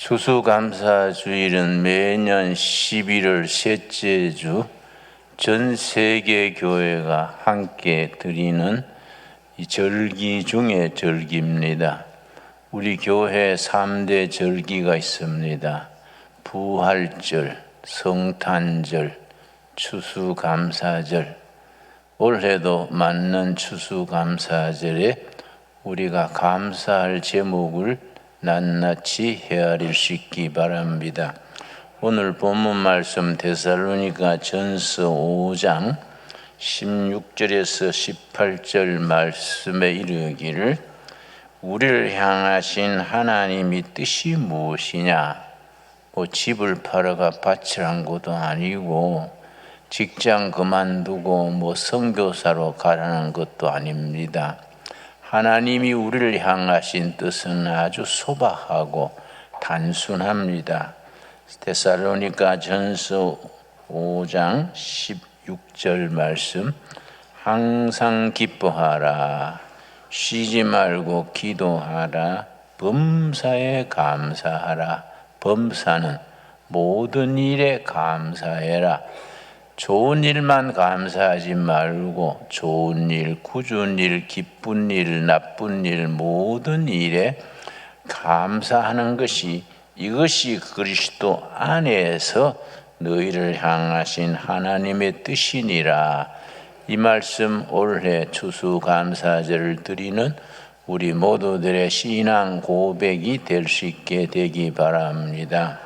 추수감사주일은 매년 11월 셋째 주 전 세계 교회가 함께 드리는 이 절기 중의 절기입니다. 우리 교회 3대 절기가 있습니다. 부활절, 성탄절, 추수감사절. 올해도 맞는 추수감사절에 우리가 감사할 제목을 낱낱이 헤아릴 수 있기 바랍니다. 오늘 본문 말씀 데살로니가 전서 5장 16절에서 18절 말씀에 이르기를 우리를 향하신 하나님의 뜻이 무엇이냐? 집을 팔아가 밭을 한 것도 아니고 직장 그만두고 선교사로 가라는 것도 아닙니다. 하나님이 우리를 향하신 뜻은 아주 소박하고 단순합니다. 데살로니가 전서 5장 16절 말씀, 항상 기뻐하라, 쉬지 말고 기도하라, 범사에 감사하라. 범사는 모든 일에 감사해라. 좋은 일만 감사하지 말고 좋은 일, 굳은 일, 기쁜 일, 나쁜 일, 모든 일에 감사하는 것이 이것이 그리스도 안에서 너희를 향하신 하나님의 뜻이니라. 이 말씀 올해 추수감사절을 드리는 우리 모두들의 신앙 고백이 될 수 있게 되기 바랍니다.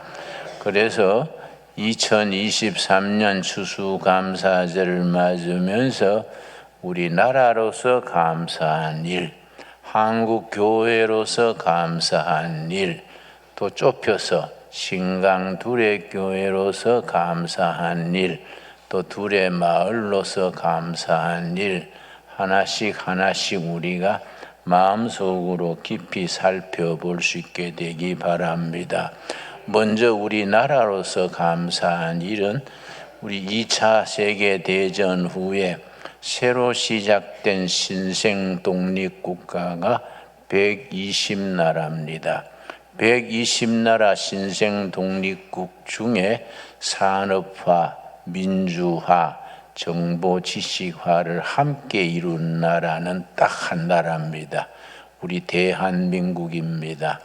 그래서 2023년 추수감사절을 맞으면서 우리나라로서 감사한 일, 한국 교회로서 감사한 일, 또 좁혀서 신강 둘의 교회로서 감사한 일, 또 둘의 마을로서 감사한 일, 하나씩 우리가 마음속으로 깊이 살펴볼 수 있게 되기 바랍니다. 먼저 우리나라로서 감사한 일은 우리 2차 세계대전 후에 새로 시작된 신생 독립국가가 120나라입니다. 120나라 신생 독립국 중에 산업화, 민주화, 정보 지식화를 함께 이룬 나라는 딱 한 나라입니다. 우리 대한민국입니다.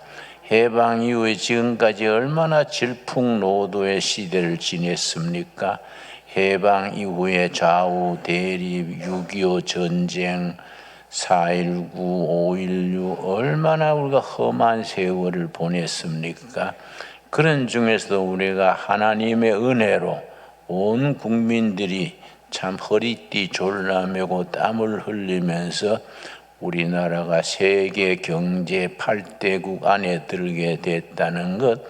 해방 이후에 지금까지 얼마나 질풍노도의 시대를 지냈습니까? 해방 이후에 좌우 대립, 6.25 전쟁, 4.19, 5.16 얼마나 우리가 험한 세월을 보냈습니까? 그런 중에서도 우리가 하나님의 은혜로 온 국민들이 참 허리띠 졸라매고 땀을 흘리면서 우리나라가 세계 경제 8대국 안에 들게 됐다는 것,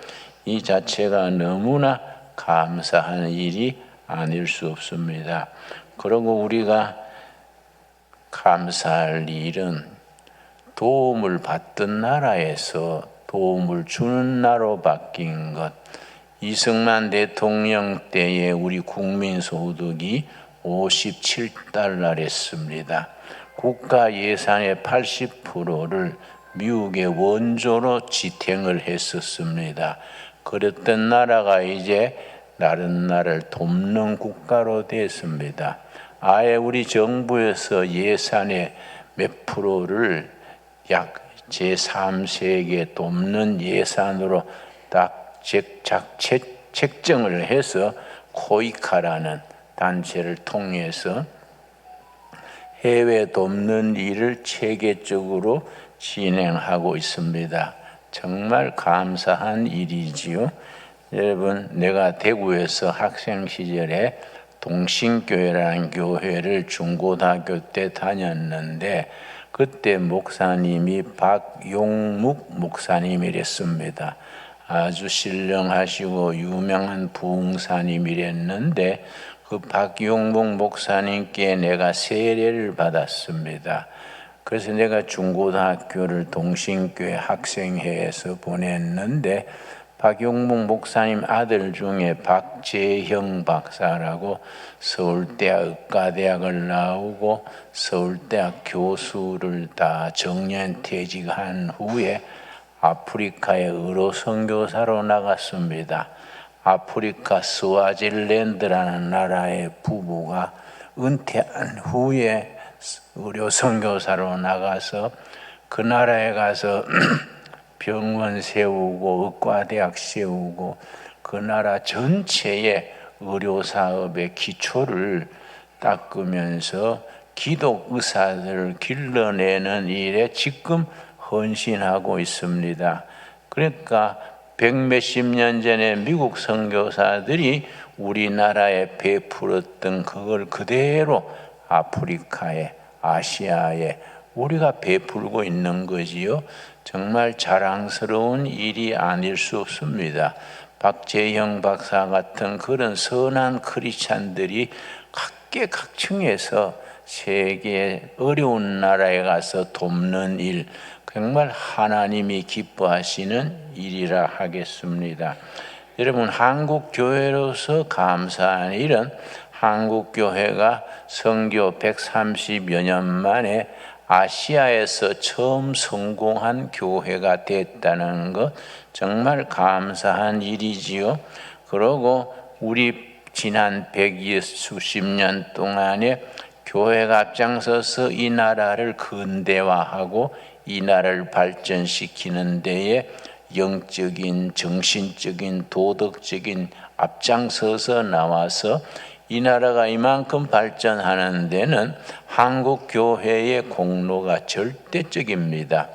이 자체가 너무나 감사한 일이 아닐 수 없습니다. 그리고 우리가 감사할 일은 도움을 받던 나라에서 도움을 주는 나라로 바뀐 것. 이승만 대통령 때에 우리 국민 소득이 57달러랬습니다. 국가 예산의 80%를 미국의 원조로 지탱을 했었습니다. 그랬던 나라가 이제 다른 나라를 돕는 국가로 됐습니다. 아예 우리 정부에서 예산의 몇 프로를 약 제3세계 돕는 예산으로 딱 책정을 해서 코이카라는 단체를 통해서 해외 돕는 일을 체계적으로 진행하고 있습니다. 정말 감사한 일이지요. 여러분, 내가 대구에서 학생 시절에 동신교회라는 교회를 중고등학교 때 다녔는데 그때 목사님이 박용묵 목사님이랬습니다. 아주 신령하시고 유명한 부흥사님이랬는데 그 박용묵 목사님께 내가 세례를 받았습니다. 그래서 내가 중고등학교를 동신교회 학생회에서 보냈는데 박용묵 목사님 아들 중에 박재형 박사라고 서울대학 의과대학을 나오고 서울대학 교수를 다 정년퇴직한 후에 아프리카에 의료 선교사로 나갔습니다. 아프리카 스와질랜드라는 나라의 부부가 은퇴한 후에 의료 선교사로 나가서 그 나라에 가서 병원 세우고 의과대학 세우고 그 나라 전체의 의료사업의 기초를 닦으면서 기독 의사들을 길러내는 일에 지금 헌신하고 있습니다. 그러니까 백몇십 년 전에 미국 선교사들이 우리나라에 베풀었던 그걸 그대로 아프리카에, 아시아에 우리가 베풀고 있는 거지요. 정말 자랑스러운 일이 아닐 수 없습니다. 박재형 박사 같은 그런 선한 크리스찬들이 각계각층에서 세계 어려운 나라에 가서 돕는 일, 정말 하나님이 기뻐하시는 일이라 하겠습니다. 여러분, 한국 교회로서 감사한 일은 한국 교회가 선교 130여 년 만에 아시아에서 처음 성공한 교회가 됐다는 것, 정말 감사한 일이지요. 그러고 우리 지난 120수십 년 동안에 교회가 앞장서서 이 나라를 근대화하고 이 나라를 발전시키는 데에 영적인, 정신적인, 도덕적인 앞장서서 나와서 이 나라가 이만큼 발전하는 데는 한국 교회의 공로가 절대적입니다.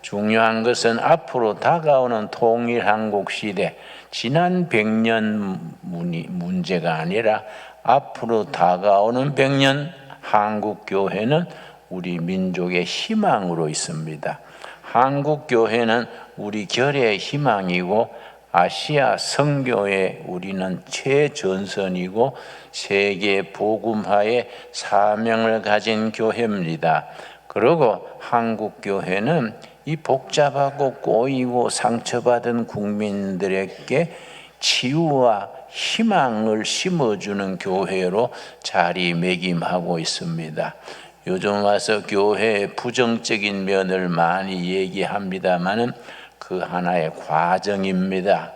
중요한 것은 앞으로 다가오는 통일 한국 시대, 지난 100년 문제가 아니라 앞으로 다가오는 100년 한국 교회는 우리 민족의 희망으로 있습니다. 한국 교회는 우리 결의 희망이고 아시아 선교에 우리는 최전선이고 세계 복음화의 사명을 가진 교회입니다. 그리고 한국 교회는 이 복잡하고 꼬이고 상처받은 국민들에게 치유와 희망을 심어주는 교회로 자리매김하고 있습니다. 요즘 와서 교회의 부정적인 면을 많이 얘기합니다마는 그 하나의 과정입니다.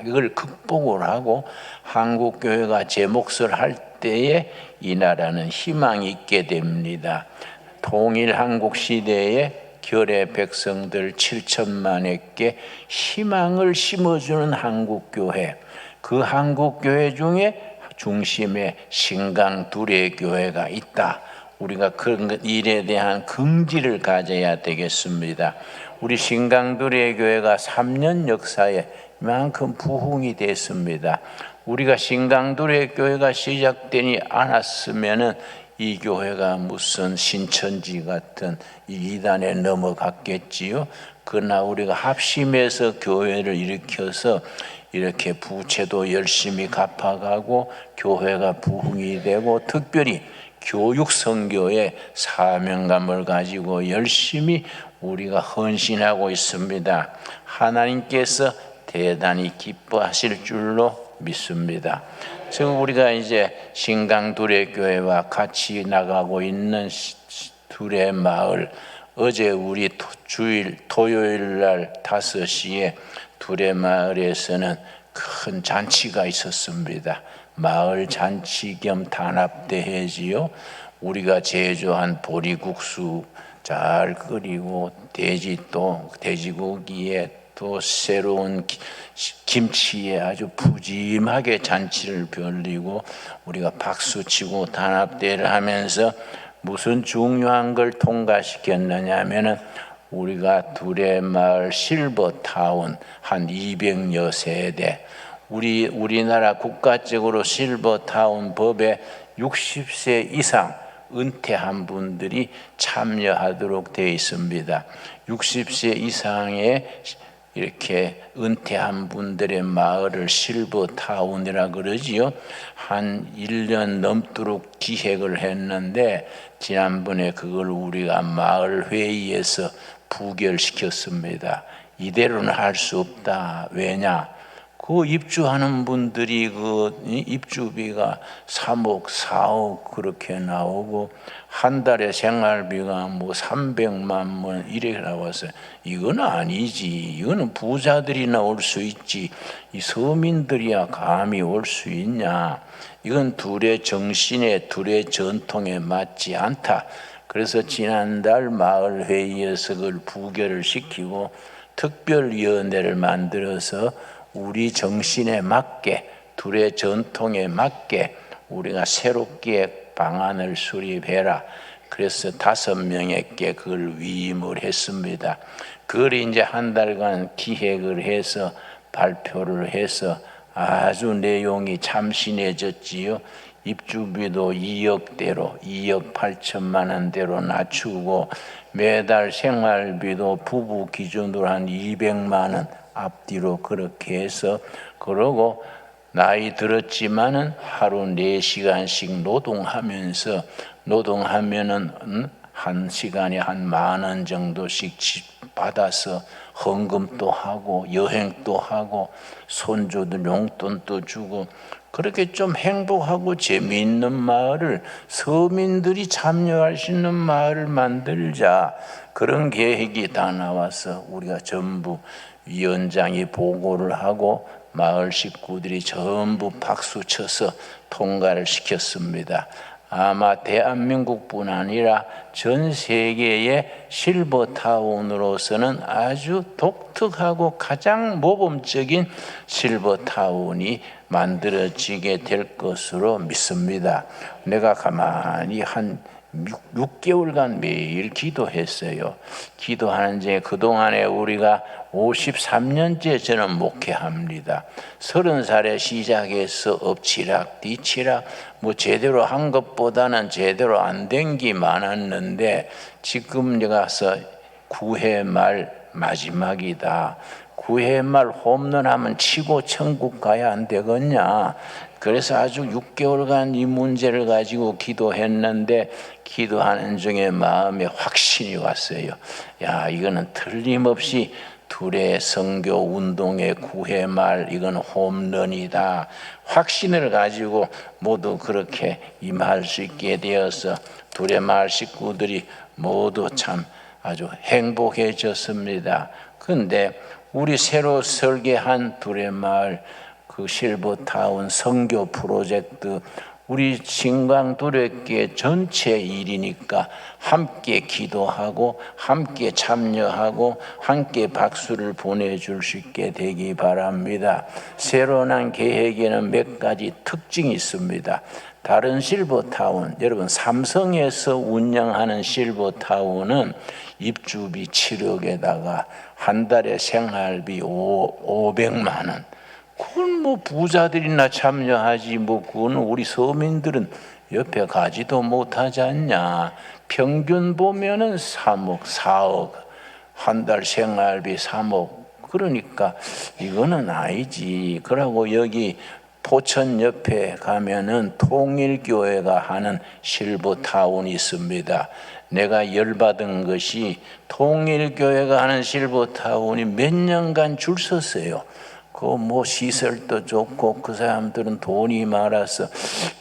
이걸 극복을 하고 한국 교회가 제 몫을 할 때에 이 나라는 희망이 있게 됩니다. 통일 한국 시대에 결의 백성들 7천만에게 희망을 심어주는 한국 교회, 그 한국 교회 중에 중심에 신강 둘의 교회가 있다. 우리가 그런 일에 대한 긍지를 가져야 되겠습니다. 우리 신강둘의 교회가 3년 역사에 이만큼 부흥이 됐습니다. 우리가 신강둘의 교회가 시작되지 않았으면은 이 교회가 무슨 신천지 같은 이단에 넘어갔겠지요. 그러나 우리가 합심해서 교회를 일으켜서 이렇게 부채도 열심히 갚아가고 교회가 부흥이 되고 특별히 교육 선교의 사명감을 가지고 열심히 우리가 헌신하고 있습니다. 하나님께서 대단히 기뻐하실 줄로 믿습니다. 지금 우리가 이제 신강 둘의 교회와 같이 나가고 있는 둘의 마을, 어제 우리 주일 토요일 날 5시에 둘의 마을에서는 큰 잔치가 있었습니다. 마을 잔치 겸 단합대회지요. 우리가 제조한 보리국수 잘 끓이고 돼지고기에 또 새로운 김치에 아주 푸짐하게 잔치를 벌이고 우리가 박수치고 단합대회를 하면서 무슨 중요한 걸 통과시켰느냐 하면은 우리가 둘의 마을 실버타운 한 200여 세대, 우리나라 국가적으로 실버타운 법에 60세 이상 은퇴한 분들이 참여하도록 되어 있습니다. 60세 이상의 이렇게 은퇴한 분들의 마을을 실버타운이라 그러지요. 한 1년 넘도록 기획을 했는데 지난번에 그걸 우리가 마을 회의에서 부결시켰습니다. 이대로는 할 수 없다. 왜냐? 그 입주하는 분들이 그 입주비가 3억, 4억 그렇게 나오고 한 달에 생활비가 뭐 300만 원 이렇게 나와서 이건 아니지. 이거는 부자들이나 올 수 있지. 이 서민들이야 감히 올 수 있냐. 이건 둘의 정신에 둘의 전통에 맞지 않다. 그래서 지난달 마을회의에서 그걸 부결을 시키고 특별위원회를 만들어서 우리 정신에 맞게 둘의 전통에 맞게 우리가 새롭게 방안을 수립해라. 그래서 5명에게 그걸 위임을 했습니다. 그걸 이제 한 달간 기획을 해서 발표를 해서 아주 내용이 참신해졌지요. 입주비도 2억대로 2억 8천만 원대로 낮추고 매달 생활비도 부부 기준으로 한 200만 원 앞뒤로 그렇게 해서 그러고 나이 들었지만은 하루 4시간씩 노동하면은 한 시간에 한 10,000원 정도씩 받아서 헌금도 하고 여행도 하고 손주들 용돈도 주고 그렇게 좀 행복하고 재미있는 마을을 서민들이 참여할 수 있는 마을을 만들자. 그런 계획이 다 나와서 우리가 전부 위원장이 보고를 하고 마을 식구들이 전부 박수 쳐서 통과를 시켰습니다. 아마 대한민국뿐 아니라 전 세계의 실버타운으로서는 아주 독특하고 가장 모범적인 실버타운이 만들어지게 될 것으로 믿습니다. 내가 가만히 한 6개월간 매일 기도했어요. 기도하는 중에 그동안에 우리가 53년째 저는 목회합니다. 30살에 시작해서 엎치락 뒤치락 뭐 제대로 한 것보다는 제대로 안 된 게 많았는데 지금 가서 9회 말 마지막이다. 9회 말 홈런 하면 치고 천국 가야 안 되겠냐. 그래서 아주 6개월간 이 문제를 가지고 기도했는데 기도하는 중에 마음에 확신이 왔어요. 야, 이거는 틀림없이 둘의 선교 운동의 9회 말 이건 홈런이다. 확신을 가지고 모두 그렇게 임할 수 있게 되어서 둘의 마을 식구들이 모두 참 아주 행복해졌습니다. 그런데 우리 새로 설계한 둘의 마을 그 실버타운 선교 프로젝트 우리 신광두렵교회 전체 일이니까 함께 기도하고 함께 참여하고 함께 박수를 보내줄 수 있게 되기 바랍니다. 새로 난 계획에는 몇 가지 특징이 있습니다. 다른 실버타운, 여러분 삼성에서 운영하는 실버타운은 입주비 7억에다가 한 달에 생활비 500만 원. 그건 뭐 부자들이나 참여하지 뭐 그거는 우리 서민들은 옆에 가지도 못하지 않냐. 평균 보면은 3억, 4억, 한 달 생활비 3억. 그러니까 이거는 아니지. 그러고 여기 포천 옆에 가면은 통일교회가 하는 실버타운이 있습니다. 내가 열받은 것이 통일교회가 하는 실버타운이 몇 년간 줄 섰어요. 그 뭐 시설도 좋고 그 사람들은 돈이 많아서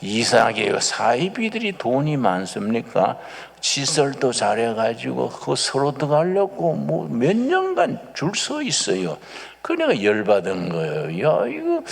이상하게 사이비들이 돈이 많습니까? 시설도 잘해가지고 그 서로 들어가려고 뭐 몇 년간 줄 서 있어요. 그러니까 열받은 거예요. 야, 이거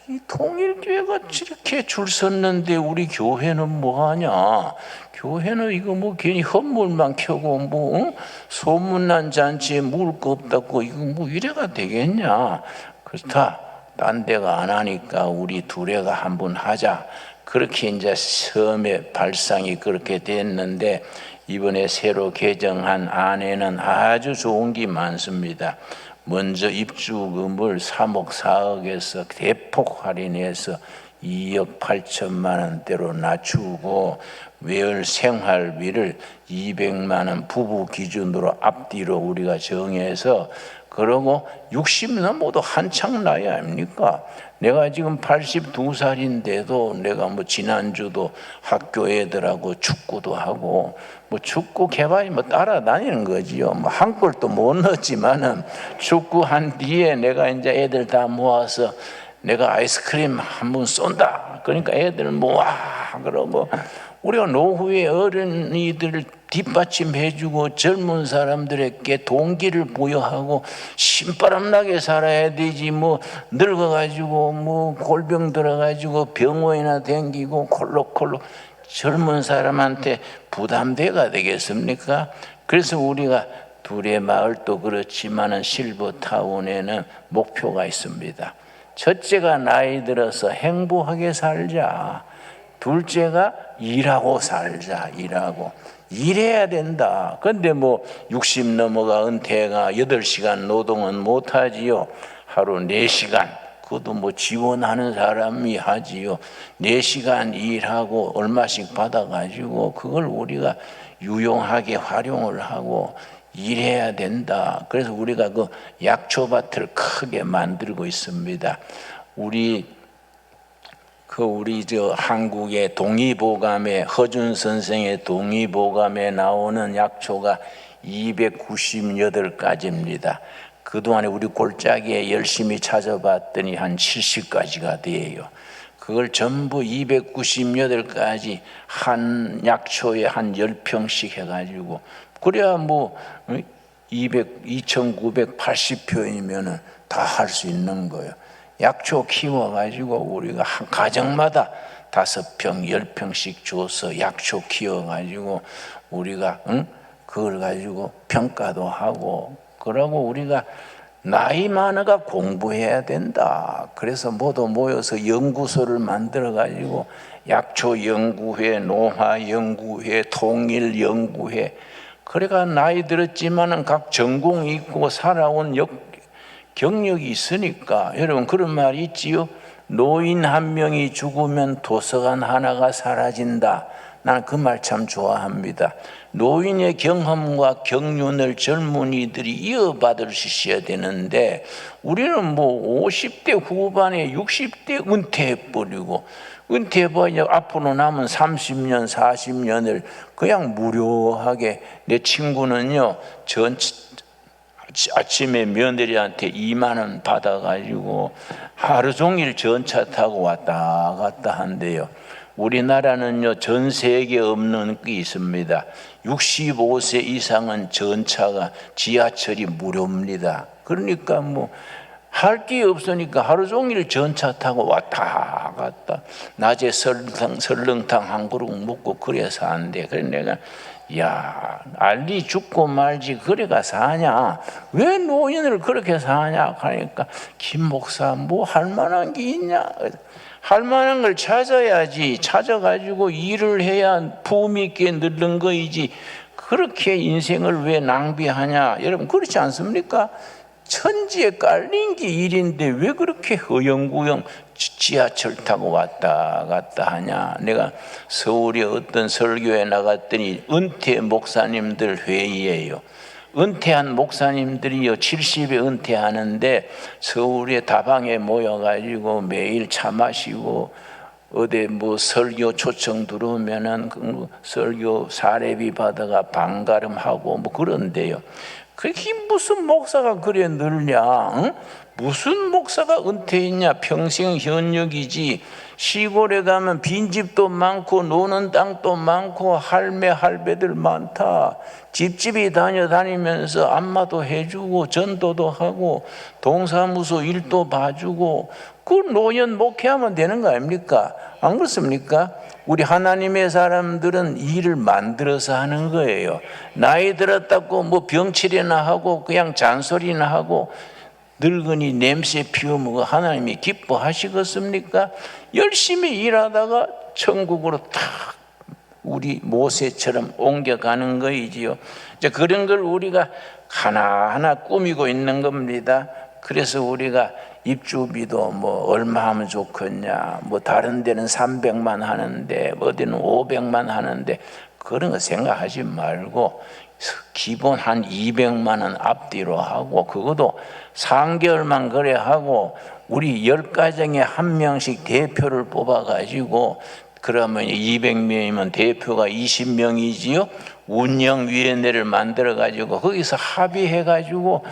이 통일교회가 이렇게 줄 섰는데 우리 교회는 뭐 하냐? 교회는 이거 뭐 괜히 헛물만 켜고 뭐 소문난 잔치에 물 거 없다고 이거 뭐 이래가 되겠냐? 그렇다. 딴 데가 안 하니까 우리 둘애가 한번 하자. 그렇게 이제 처음에 발상이 그렇게 됐는데 이번에 새로 개정한 안에는 아주 좋은 게 많습니다. 먼저 입주금을 3억 4억에서 대폭 할인해서 2억 8천만 원대로 낮추고 월 생활비를 200만 원 부부 기준으로 앞뒤로 우리가 정해서 그러고 60 넘어도 한창 나이 아닙니까? 내가 지금 82살인데도 내가 뭐 지난주도 학교 애들하고 축구도 하고 뭐 축구 개발이 뭐 따라다니는 거지요. 뭐 한 골도 못 넣었지만은 축구한 뒤에 내가 이제 애들 다 모아서 내가 아이스크림 한 번 쏜다. 그러니까 애들 모아 그러고 우리가 노후에 어른이들을 뒷받침해주고 젊은 사람들에게 동기를 부여하고 신바람 나게 살아야 되지 뭐 늙어가지고 뭐 골병 들어가지고 병원이나 댕기고 콜록콜록 젊은 사람한테 부담대가 되겠습니까? 그래서 우리가 둘의 마을도 그렇지만은 실버타운에는 목표가 있습니다. 첫째가 나이 들어서 행복하게 살자. 둘째가 일하고 살자. 일해야 된다. 근데 뭐 60 넘어가 은퇴가 8시간 노동은 못하지요. 하루 4시간. 그것도 뭐 지원하는 사람이 하지요. 4시간 일하고 얼마씩 받아가지고 그걸 우리가 유용하게 활용을 하고 일해야 된다. 그래서 우리가 그 약초밭을 크게 만들고 있습니다. 우리 저 한국의 동의보감에 허준 선생의 동의보감에 나오는 약초가 298가지입니다. 그동안에 우리 골짜기에 열심히 찾아봤더니 한 70가지가 돼요. 그걸 전부 298가지 한 약초에 한 10평씩 해가지고 그래야 뭐 2980표현이면 다 할 수 있는 거예요. 약초 키워가지고 우리가 한 가정마다 5평, 10평씩 줘서 약초 키워가지고 우리가 그걸 가지고 평가도 하고 그러고 우리가 나이 많아가 공부해야 된다. 그래서 모두 모여서 연구소를 만들어가지고 약초연구회, 농화연구회, 통일연구회 그래가 나이 들었지만은 각 전공이 있고 살아온 경력이 있으니까 여러분 그런 말이 있지요. 노인 한 명이 죽으면 도서관 하나가 사라진다. 나는 그 말 참 좋아합니다. 노인의 경험과 경륜을 젊은이들이 이어받을 수 있어야 되는데 우리는 뭐 50대 후반에 60대 은퇴해버리고 은퇴해봐야 앞으로 남은 30년 40년을 그냥 무료하게 내 친구는요 아침에 며느리한테 2만 원 받아가지고 하루 종일 전차 타고 왔다 갔다 한대요. 우리나라는요 전 세계에 없는 게 있습니다. 65세 이상은 전차가 지하철이 무료입니다. 그러니까 뭐 할 게 없으니까 하루 종일 전차 타고 왔다 갔다 낮에 설렁탕 한 그릇 먹고 그래서 한대. 그래 내가 야 알리 죽고 말지 그래가 사냐 왜 노인을 그렇게 사냐 하니까 김 목사 뭐 할 만한 게 있냐 할 만한 걸 찾아야지 찾아가지고 일을 해야 품 있게 늙는 거이지 그렇게 인생을 왜 낭비하냐 여러분 그렇지 않습니까? 천지에 깔린 게 일인데 왜 그렇게 허영구영 지하철 타고 왔다 갔다 하냐. 내가 서울에 어떤 설교에 나갔더니 은퇴 목사님들 회의예요. 은퇴한 목사님들이요 70에 은퇴하는데 서울에 다방에 모여가지고 매일 차 마시고 어디 뭐 설교 초청 들어오면은 그 설교 사례비 받아가 방가름하고 뭐 그런데요. 그게 무슨 목사가 그래 늘냐? 응? 무슨 목사가 은퇴했냐? 평생 현역이지. 시골에 가면 빈집도 많고 노는 땅도 많고 할매 할배들 많다. 집집이 다니면서 안마도 해주고 전도도 하고 동사무소 일도 봐주고 그 노년 목회하면 되는 거 아닙니까? 안 그렇습니까? 우리 하나님의 사람들은 일을 만들어서 하는 거예요. 나이 들었다고 뭐 병치레나 하고 그냥 잔소리나 하고 늙은이 냄새 피우면 하나님이 기뻐하시겠습니까? 열심히 일하다가 천국으로 탁 우리 모세처럼 옮겨가는 거이지요. 이제 그런 걸 우리가 하나하나 꾸미고 있는 겁니다. 그래서 우리가 입주비도 뭐 얼마 하면 좋겠냐, 뭐 다른 데는 300만 하는데 어디는 500만 하는데 그런 거 생각하지 말고 기본 한 200만 원 앞뒤로 하고, 그것도 3개월만 그래 하고 우리 10가정에 한 명씩 대표를 뽑아가지고, 그러면 200명이면 대표가 20명이지요. 운영위원회를 만들어가지고 거기서 합의해가지고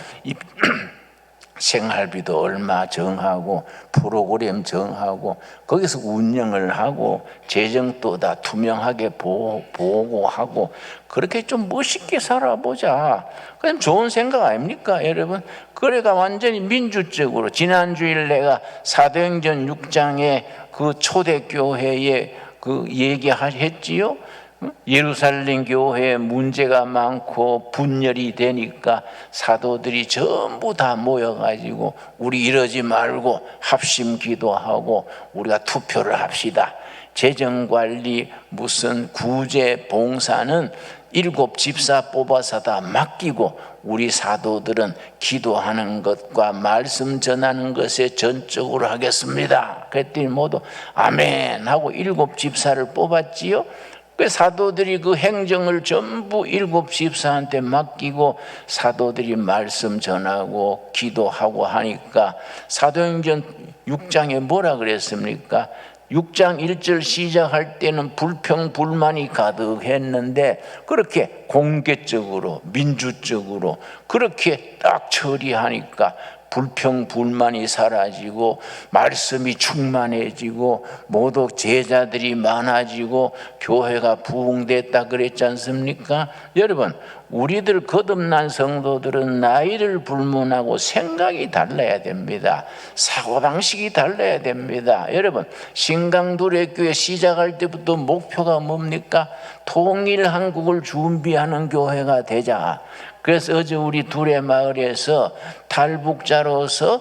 생활비도 얼마 정하고 프로그램 정하고 거기서 운영을 하고 재정도 다 투명하게 보고하고 그렇게 좀 멋있게 살아보자. 그럼 좋은 생각 아닙니까, 여러분? 그래가 완전히 민주적으로, 지난주일 내가 사도행전 6장에 그 초대교회에 그 얘기했지요. 예루살렘 교회에 문제가 많고 분열이 되니까 사도들이 전부 다 모여가지고 우리 이러지 말고 합심 기도하고 우리가 투표를 합시다. 재정관리 무슨 구제 봉사는 7 집사 뽑아서 다 맡기고 우리 사도들은 기도하는 것과 말씀 전하는 것에 전적으로 하겠습니다. 그랬더니 모두 아멘 하고 7 집사를 뽑았지요. 그 사도들이 그 행정을 전부 7 집사한테 맡기고 사도들이 말씀 전하고 기도하고 하니까 사도행전 6장에 뭐라 그랬습니까? 6장 1절 시작할 때는 불평불만이 가득했는데 그렇게 공개적으로 민주적으로 그렇게 딱 처리하니까 불평불만이 사라지고 말씀이 충만해지고 모두 제자들이 많아지고 교회가 부흥됐다 그랬지 않습니까? 여러분, 우리들 거듭난 성도들은 나이를 불문하고 생각이 달라야 됩니다. 사고방식이 달라야 됩니다. 여러분, 신강두레교회 시작할 때부터 목표가 뭡니까? 통일 한국을 준비하는 교회가 되자. 그래서 어제 우리 두레마을에서 탈북자로서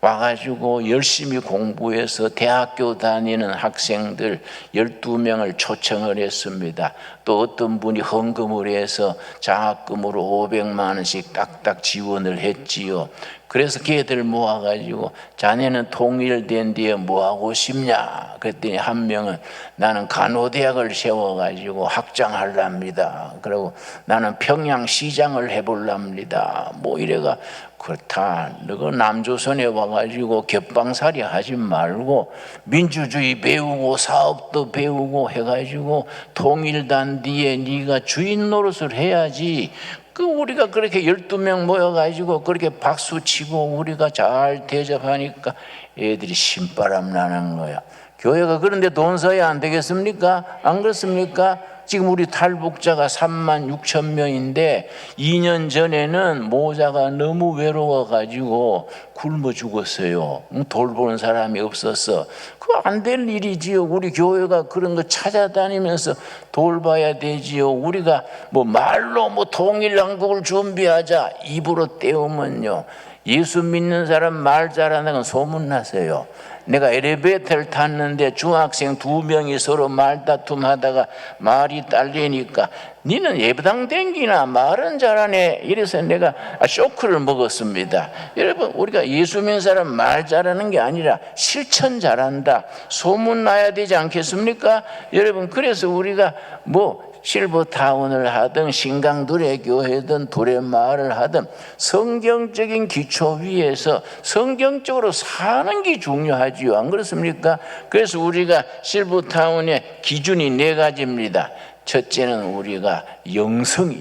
와가지고 열심히 공부해서 대학교 다니는 학생들 12명을 초청을 했습니다. 또 어떤 분이 헌금을 해서 장학금으로 500만 원씩 딱딱 지원을 했지요. 그래서 걔들 모아가지고 자네는 통일된 뒤에 뭐하고 싶냐? 그랬더니 한 명은 나는 간호대학을 세워가지고 확장하랍니다. 그리고 나는 평양시장을 해볼랍니다. 뭐 이래가 그렇다. 너가 남조선에 와가지고 겹방살이 하지 말고 민주주의 배우고 사업도 배우고 해가지고 통일된 뒤에 네가 주인 노릇을 해야지. 그 우리가 그렇게 12명 모여가지고 그렇게 박수치고 우리가 잘 대접하니까 애들이 신바람 나는 거야. 교회가 그런데 돈 써야 안 되겠습니까? 안 그렇습니까? 지금 우리 탈북자가 36,000명인데 2년 전에는 모자가 너무 외로워가지고 굶어 죽었어요. 돌보는 사람이 없어서. 그거 안 될 일이지요. 우리 교회가 그런 거 찾아다니면서 돌봐야 되지요. 우리가 뭐 말로 뭐 통일한국을 준비하자 입으로 때우면요, 예수 믿는 사람 말 잘하는 건 소문나세요. 내가 엘리베이터를 탔는데 중학생 2명이 서로 말다툼하다가 말이 딸리니까 니는 예배당 댕기나 말은 잘하네 이래서 내가 쇼크를 먹었습니다. 여러분, 우리가 예수 믿는 사람 말 잘하는 게 아니라 실천 잘한다 소문 나야 되지 않겠습니까? 여러분, 그래서 우리가 뭐 실버타운을 하든 신강두레교회든 두레마을을 하든 성경적인 기초 위에서 성경적으로 사는 게 중요하지요. 안 그렇습니까? 그래서 우리가 실버타운의 기준이 4가지입니다. 첫째는 우리가 영성,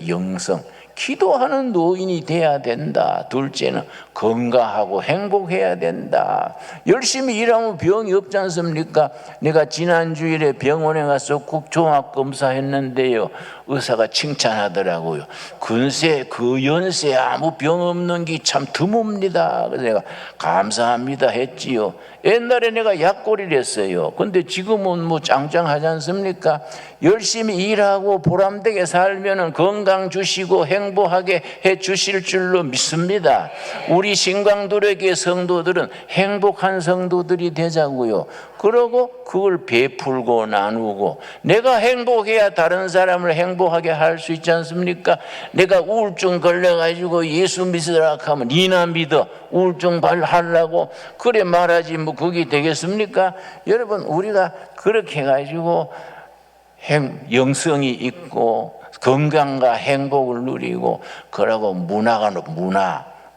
기도하는 노인이 돼야 된다. 둘째는 건강하고 행복해야 된다. 열심히 일하면 병이 없지 않습니까? 내가 지난주일에 병원에 가서 국종합검사 했는데요, 의사가 칭찬하더라고요. 그 연세 아무 병 없는 게 참 드뭅니다. 그래서 내가 감사합니다 했지요. 옛날에 내가 약골이를 했어요. 근데 지금은 뭐 짱짱하지 않습니까? 열심히 일하고 보람되게 살면은 건강 주시고 행복하게 해 주실 줄로 믿습니다. 우리 신광들의 교회 성도들은 행복한 성도들이 되자고요. 그러고 그걸 베풀고 나누고, 내가 행복해야 다른 사람을 행복하게 할 수 있지 않습니까? 내가 우울증 걸려가지고 예수 믿으라 하면 니나 믿어, 우울증 발하려고 그래 말하지 뭐 그게 되겠습니까? 여러분, 우리가 그렇게 해가지고 영성이 있고 건강과 행복을 누리고, 그러고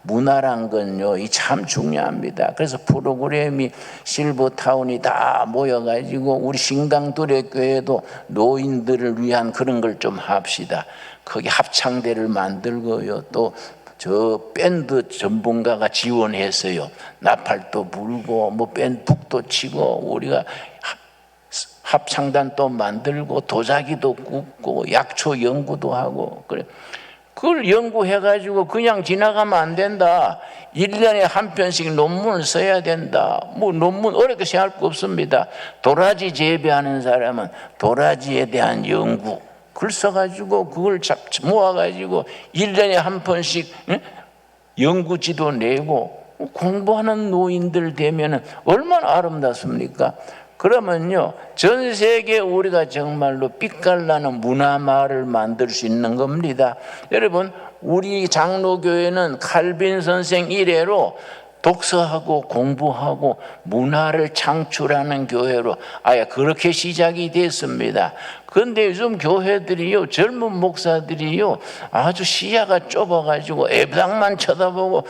문화란 건요, 이 참 중요합니다. 그래서 프로그램이 실버타운이 다 모여가지고 우리 신강들의 교회도 노인들을 위한 그런 걸 좀 합시다. 거기 합창대를 만들고요, 또 저 밴드 전문가가 지원했어요. 나팔도 불고 뭐 북도 치고, 우리가 합창단 또 만들고 도자기도 굽고 약초 연구도 하고, 그래. 그걸 연구해가지고 그냥 지나가면 안 된다. 1년에 한 편씩 논문을 써야 된다. 뭐 논문 어렵게 생각할 거 없습니다. 도라지 재배하는 사람은 도라지에 대한 연구, 글 써가지고 그걸 모아가지고 1년에 한 편씩 연구지도 내고 공부하는 노인들 되면 얼마나 아름답습니까? 그러면요, 전 세계 우리가 정말로 빛깔나는 문화마을을 만들 수 있는 겁니다. 여러분, 우리 장로교회는 칼빈 선생 이래로 독서하고 공부하고 문화를 창출하는 교회로 아예 그렇게 시작이 됐습니다. 그런데 요즘 교회들이요, 젊은 목사들이요, 아주 시야가 좁아가지고 예배당만 쳐다보고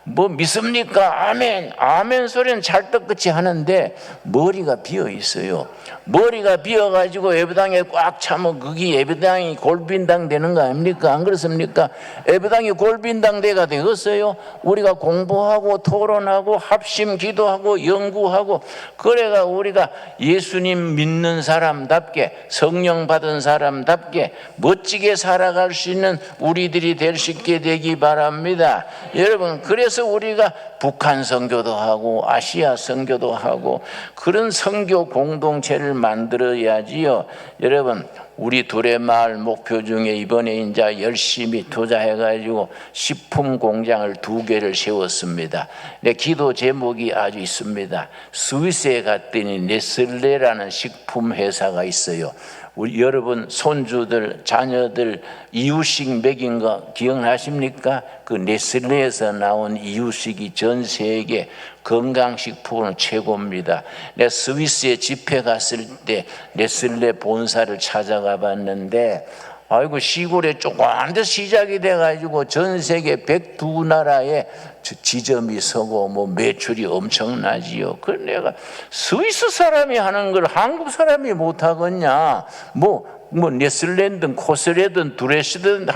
뭐 믿습니까? 아멘, 아멘 소리는 찰떡같이 하는데 머리가 비어 있어요. 머리가 비어가지고 예배당에 꽉 차면 그게 예배당이 골빈당 되는 거 아닙니까? 안 그렇습니까? 예배당이 골빈당 대가 되었어요. 우리가 공부하고 토론하고 합심 기도하고 연구하고, 그래가 우리가 예수님 믿는 사람답게 성령 받은 사람답게 멋지게 살아갈 수 있는 우리들이 될 수 있게 되기 바랍니다. 여러분, 그래서 우리가 북한 선교도 하고 아시아 선교도 하고 그런 선교 공동체를 만들어야지요. 여러분, 우리 두레마을 목표 중에 이번에 이제 열심히 투자해가지고 식품 공장을 2개를 세웠습니다. 내 기도 제목이 아주 있습니다. 스위스에 갔더니 네슬레라는 식품 회사가 있어요. 우리 여러분 손주들 자녀들 이유식 먹인 거 기억나십니까? 그 네슬레에서 나온 이유식이 전 세계 건강식품은 최고입니다. 내가 스위스에 집회 갔을 때 네슬레 본사를 찾아가 봤는데, 아이고 시골에 조그만 데 시작이 돼가지고 전 세계 102나라에 지점이 서고 뭐 매출이 엄청나지요. 그래서 내가 스위스 사람이 하는 걸 한국 사람이 못하겠냐, 뭐 네슬랜드든 코스레든 두레시든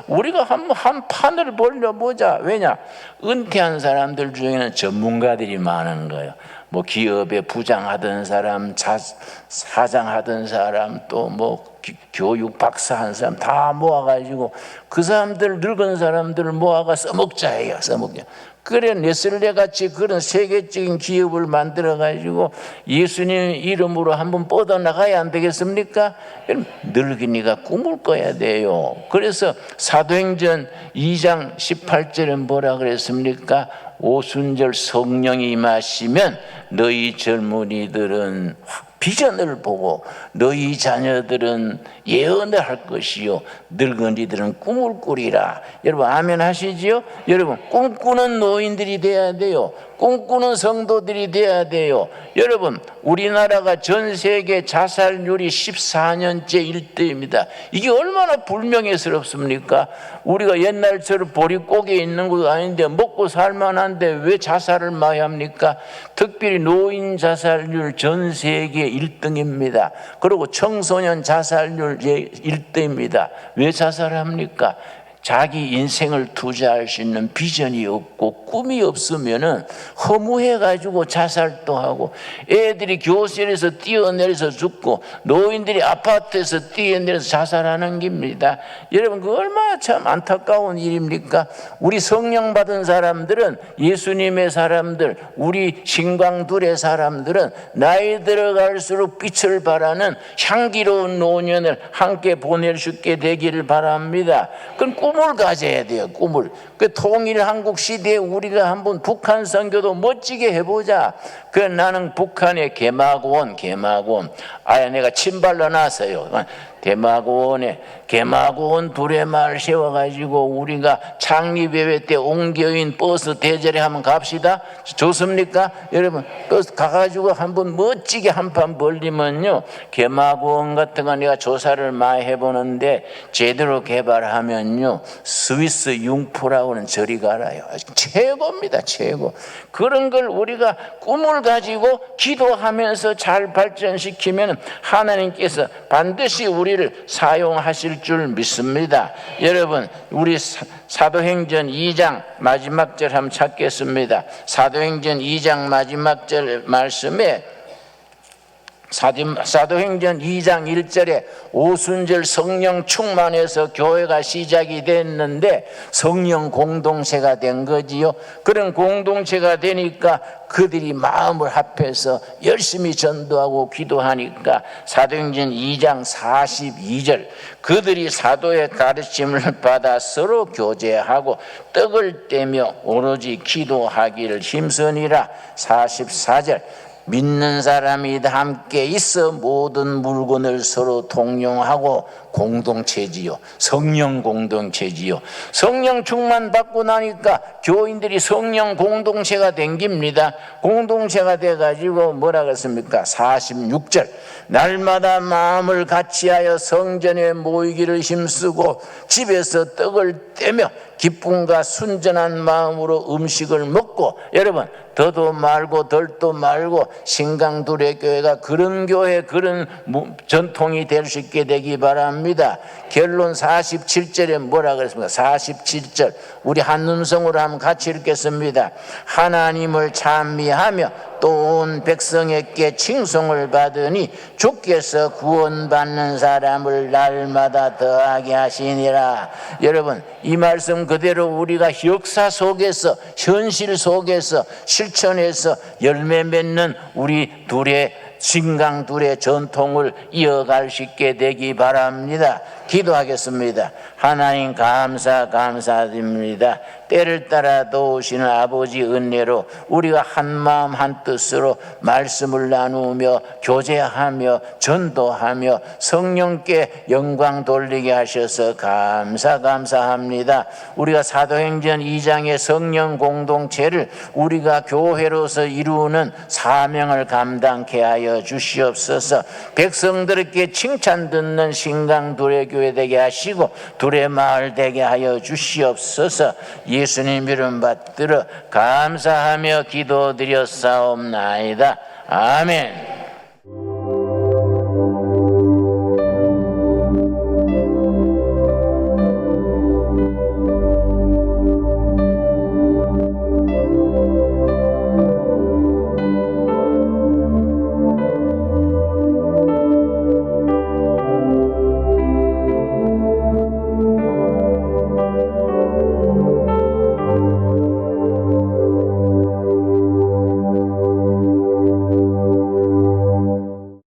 우리가 한 판을 벌려보자. 왜냐, 은퇴한 사람들 중에는 전문가들이 많은 거예요. 뭐 기업에 부장하던 사람, 사장하던 사람, 또 뭐 교육 박사한 사람 다 모아가지고 그 사람들, 늙은 사람들을 모아가 써먹자 해요. 써먹자. 그래, 네슬레 같이 그런 세계적인 기업을 만들어 가지고 예수님 이름으로 한번 뻗어 나가야 안 되겠습니까? 늙은이가 꿈을 꿔야 돼요. 그래서 사도행전 2장 18절에 뭐라 그랬습니까? 오순절 성령이 임하시면 너희 젊은이들은 비전을 보고 너희 자녀들은 예언을 할 것이요 늙은이들은 꿈을 꾸리라. 여러분 아멘 하시지요? 여러분, 꿈꾸는 노인들이 돼야 돼요. 꿈꾸는 성도들이 돼야 돼요. 여러분, 우리나라가 전 세계 자살률이 14년째 1등입니다. 이게 얼마나 불명예스럽습니까? 우리가 옛날처럼 보릿고개에 있는 것도 아닌데 먹고 살만한데 왜 자살을 많이 합니까? 특별히 노인 자살률 전 세계 1등입니다. 그리고 청소년 자살률 1등입니다. 왜 자살합니까? 자기 인생을 투자할 수 있는 비전이 없고 꿈이 없으면은 허무해가지고 자살도 하고, 애들이 교실에서 뛰어내려서 죽고 노인들이 아파트에서 뛰어내려서 자살하는 겁니다. 여러분, 그 얼마나 참 안타까운 일입니까? 우리 성령 받은 사람들은, 예수님의 사람들, 우리 신광둘의 사람들은 나이 들어갈수록 빛을 발하는 향기로운 노년을 함께 보낼 수 있게 되기를 바랍니다. 그럼 꿈을 가져야 돼요. 꿈을. 그 통일 한국 시대에 우리가 한번 북한 선교도 멋지게 해보자. 그 나는 북한의 개마고원 아예 내가 침발로 놨어요. 개마고원 두레마을 세워가지고 우리가 창립예배 때 옹교인 버스 대절에 한번 갑시다. 좋습니까? 여러분 버스 가가지고 한번 멋지게 한판 벌리면요, 개마고원 같은 거 내가 조사를 많이 해보는데 제대로 개발하면요 스위스 융프라우는 저리 가라요. 최고입니다. 최고. 그런 걸 우리가 꿈을 가지고 기도하면서 잘 발전시키면 하나님께서 반드시 우리를 사용하실 줄 믿습니다. 여러분 우리 사도행전 2장 마지막 절 한번 찾겠습니다. 사도행전 2장 마지막 절 말씀에 사도행전 2장 1절에 오순절 성령 충만해서 교회가 시작이 됐는데 성령 공동체가 된 거지요. 그런 공동체가 되니까 그들이 마음을 합해서 열심히 전도하고 기도하니까 사도행전 2장 42절 그들이 사도의 가르침을 받아 서로 교제하고 떡을 떼며 오로지 기도하기를 힘쓰니라. 44절 믿는 사람이 다 함께 있어 모든 물건을 서로 동용하고 공동체지요. 성령 공동체지요. 성령 충만 받고 나니까 교인들이 성령 공동체가 댕깁니다. 공동체가 돼가지고 뭐라 그랬습니까? 46절 날마다 마음을 같이하여 성전에 모이기를 힘쓰고 집에서 떡을 떼며 기쁨과 순전한 마음으로 음식을 먹고, 여러분 더도 말고 덜도 말고 신강두레 교회가 그런 교회 그런 전통이 될 수 있게 되기 바랍니다. 결론 47절에 뭐라 그랬습니까? 47절 우리 한 음성으로 한번 같이 읽겠습니다. 하나님을 찬미하며 또 온 백성에게 칭송을 받으니 주께서 구원받는 사람을 날마다 더하게 하시니라. 여러분 이 말씀 그대로 우리가 역사 속에서 현실 속에서 실천해서 열매 맺는 우리 신강둘의 전통을 이어갈 수 있게 되기 바랍니다. 기도하겠습니다. 하나님 감사드립니다. 때를 따라 도우시는 아버지 은혜로 우리가 한마음 한뜻으로 말씀을 나누며 교제하며 전도하며 성령께 영광 돌리게 하셔서 감사합니다. 우리가 사도행전 2장의 성령 공동체를 우리가 교회로서 이루는 사명을 감당케 하여 주시옵소서. 백성들에게 칭찬 듣는 신강두레 교회 되게 하시고 두레마을 되게 하여 주시옵소서. 예수님 이름 받들어 감사하며 기도드렸사옵나이다. 아멘.